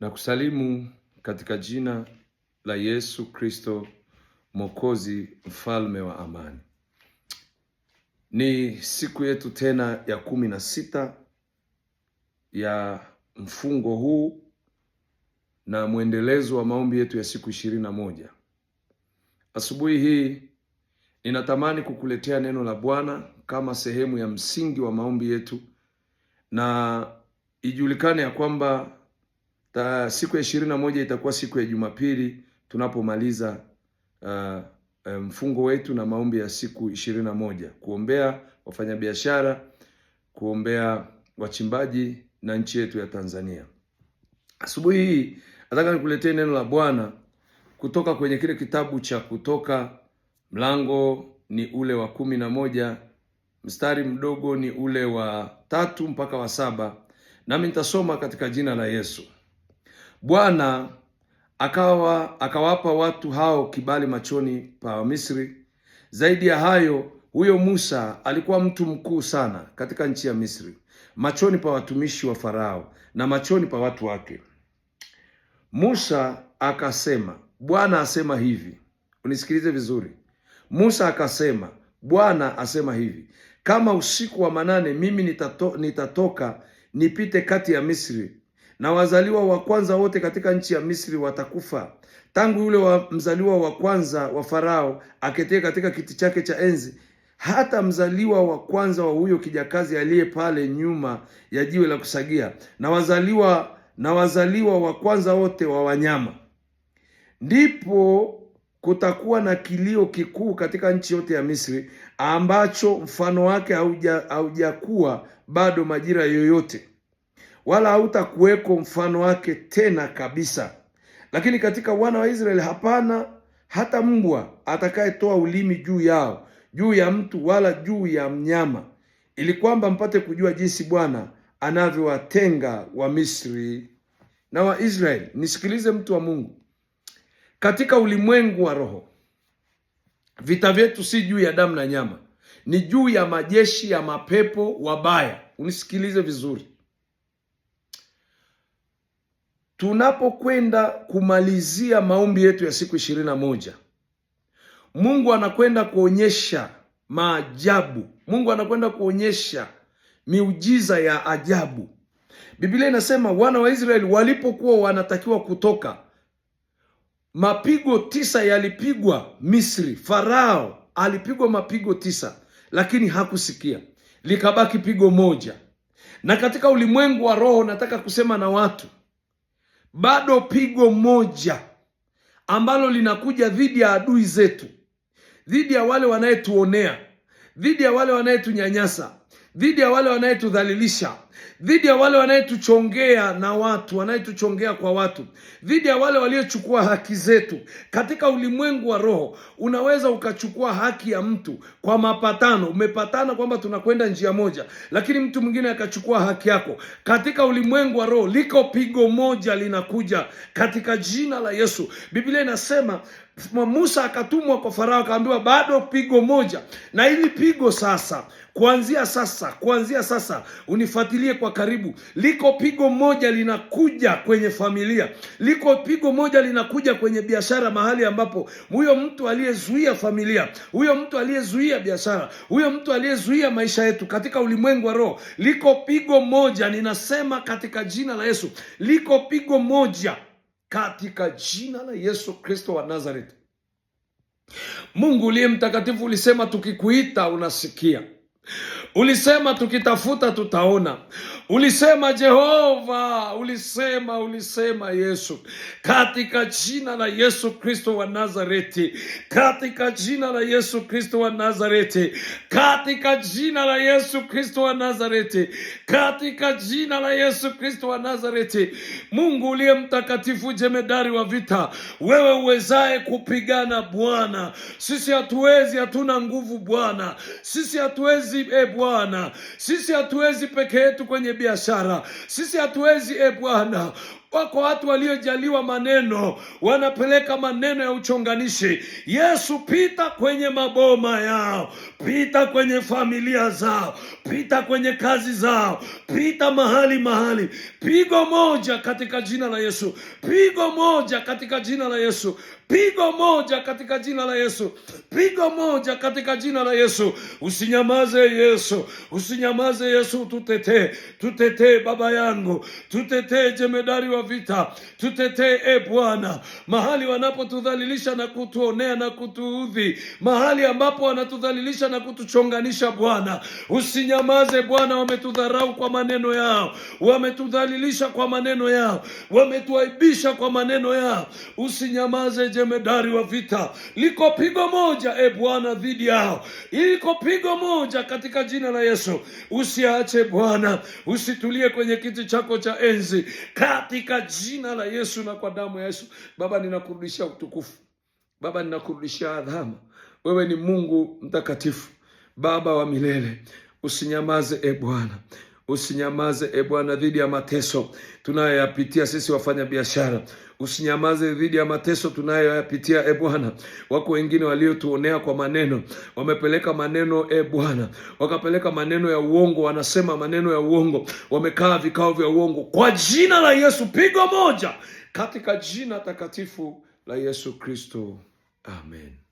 Na kusalimu katika jina la Yesu Kristo Mwokozi, mfalme wa amani. Ni siku yetu tena ya 16 ya mfungo huu na mwendelezo wa maombi yetu ya siku 21. Asubuhi hii ninatamani kukuletea neno la Bwana kama sehemu ya msingi wa maombi yetu, na ijulikane ya kwamba siku ya 21 itakuwa siku ya Jumapili tunapomaliza mfungo wetu na maombi ya siku 21, kuombea wafanyabiashara, kuombea wachimbaji na nchi yetu ya Tanzania. Asubuhi hii nataka nikuletee neno la Bwana kutoka kwenye kile kitabu cha Kutoka, mlango ni ule wa 11, mstari mdogo ni ule wa 3 mpaka wa 7, nami nitasoma katika jina la Yesu. Bwana akawapa watu hao kibali machoni pa Misri. Zaidi ya hayo, huyo Musa alikuwa mtu mkuu sana katika nchi ya Misri, machoni pa watumishi wa Farao na machoni pa watu wake. Musa akasema, Bwana asema hivi. Unisikilize vizuri. Musa akasema, Bwana asema hivi, kama usiku wa manane mimi nitatoka nipite kati ya Misri, na wazaliwa wa kwanza wote katika nchi ya Misri watakufa, tangu yule mzaliwa wa kwanza wa Farao aketie katika kiti chake cha enzi, hata mzaliwa wa kwanza wa huyo kijakazi aliye pale nyuma ya jiwe la kusagia, na wazaliwa wa kwanza wote wa wanyama. Ndipo kutakuwa na kilio kikuu katika nchi yote ya Misri, ambacho mfano wake haujakuwa bado majira yoyote, wala hautakuweko mfano wake tena kabisa. Lakini katika wana wa Israeli hapana hata mbwa atakayetoa ulimi juu yao, juu ya mtu wala juu ya mnyama, ili kwamba mpate kujua jinsi Bwana anavyowatenga wa Misri na wa Israeli. Nisikilize mtu wa Mungu. Katika ulimwengu wa roho, vita vyetu si juu ya damu na nyama, ni juu ya majeshi ya mapepo wabaya. Unisikilize vizuri. Tunapokwenda kumalizia maombi yetu ya siku 21, Mungu anakwenda kuonyesha maajabu. Mungu anakwenda kuonyesha miujiza ya ajabu. Biblia inasema wana wa Israeli walipokuwa wanatakiwa kutoka, mapigo 9 yalipigwa Misri. Farao alipigwa mapigo 9, lakini hakusikia, likabaki pigo moja. Na katika ulimwengu wa roho nataka kusema na watu, bado pigo moja ambalo linakuja dhidi ya adui zetu, dhidi ya wale wanayetuonea, dhidi ya wale wanayetunyanyasa, dhidi ya wale wanayetudhalilisha, dhidi ya wale wanayetuchongea na watu, wanayetuchongea kwa watu, dhidi ya wale waliochukua haki zetu. Katika ulimwengu wa roho unaweza ukachukua haki ya mtu kwa mapatano. Umepatana kwamba tunakwenda njia moja, lakini mtu mwingine akachukua haki yako. Katika ulimwengu wa roho liko pigo moja linakuja katika jina la Yesu. Biblia inasema Musa akatumwa kwa Farao, akaambiwa bado pigo moja. Na hili pigo sasa, kuanzia sasa unifuatilie kwa karibu. Liko pigo moja linakuja kwenye familia, liko pigo moja linakuja kwenye biashara, mahali ambapo huyo mtu aliyezuia familia, huyo mtu aliyezuia biashara, huyo mtu aliyezuia maisha yetu, katika ulimwengu wa roho liko pigo moja. Ninasema katika jina la Yesu, liko pigo moja katika jina la Yesu Kristo wa Nazareti. Mungu uliye mtakatifu, ulisema tukikuita unasikia. Ulisema tukitafuta tutaona. Ulisema Jehova, ulisema Yesu, katika jina la Yesu Kristo wa Nazareti, katika jina la Yesu Kristo wa Nazareti, katika jina la Yesu Kristo wa Nazareti, katika jina la Yesu Kristo wa Nazareti. Mungu uliye mtakatifu, jemedari wa vita, wewe uwezaye kupigana Bwana. Sisi hatuwezi, hatuna nguvu Bwana. Sisi hatuwezi Bwana, sisi hatuwezi peke yetu kwenye biashara. Sisi hatuwezi Bwana. Wako watu waliojaliwa maneno, wanapeleka maneno ya uchonganishi. Yesu, pita kwenye maboma yao, pita kwenye familia zao, pita kwenye kazi zao, pita mahali. Pigo moja katika jina la Yesu, pigo moja katika jina la Yesu, pigo moja katika jina la Yesu, pigo moja katika jina la Yesu. Usinyamaze Yesu, usinyamaze Yesu, tutetee Baba yangu, tutetee jemedari wa vita, tutetee Bwana, mahali wanapotudhalilisha na kutuonea na kutuudhi, mahali ambapo wanatudhalilisha na kutuchonganisha Bwana, usinyamaze Bwana. Wametudharau kwa maneno yao, wametudhalilisha kwa maneno yao, wametuaibisha kwa maneno yao, usinyamaze jemedari wa vita. Liko pigo moja Bwana dhidi yao, liko pigo moja katika jina la Yesu. Usiache Bwana, usitulie kwenye kiti chako cha enzi katika jina la Yesu na kwa damu ya Yesu. Baba, ninakurudishia utukufu, Baba, ninakurudishia adhama. Wewe ni Mungu mtakatifu, Baba wa milele. Usinyamaze Bwana, usinyamaze Bwana dhidi ya mateso tunayoyapitia sisi wafanya biashara. Usinyamaze dhidi ya mateso tunayoyapitia Bwana. Wako wengine waliotuonea kwa maneno, wamepeleka maneno Bwana, wakapeleka maneno ya uongo, wanasema maneno ya uongo, wamekaa vikao vya uongo. Kwa jina la Yesu, pigo moja katika jina takatifu la Yesu Kristo, amen.